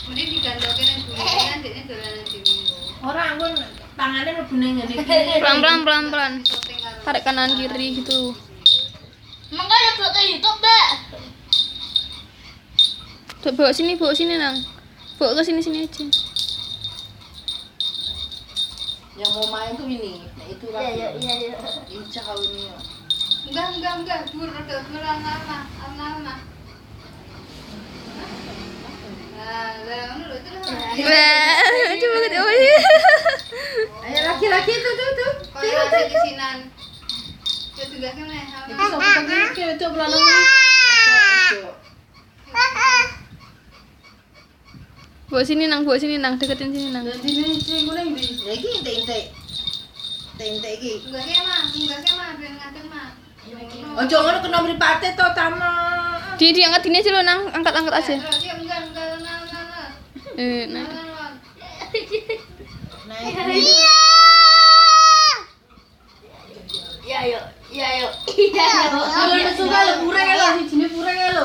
Mending digandoke nang gulune kan dekne dolanan dhewe. Ora anggon tangane mlebu ning ngene iki. Pelan-pelan. Tarik kanan kiri gitu. Emang kan ada ke YouTube, Mbak? Tuh, bawa sini nang. Bawa ke sini aja. Yang mau main tuh ini. Nah itu lagi. Iya. Ini cakau ini ya. Enggak, dur rada lama. Lah ngono lho itu lho. Wah, coba kita Ayo laki-laki tuh. Kaya ati kesinan. Ya juga kene. Itu sama ke itu belakang ini. bawa sini nang, deketin sini nang. Dan sini kuning di. Lagi ente. Ente iki. Enggak kemah, ben ngadeg mah. Ojo ngono kena mripate to tama. Diangkat gini aja lo nang, angkat aja. Terus ya enggak. Nah. Nah, ini. Iya, yuk. Kalau suka lo pureng lo, di sini pureng lo.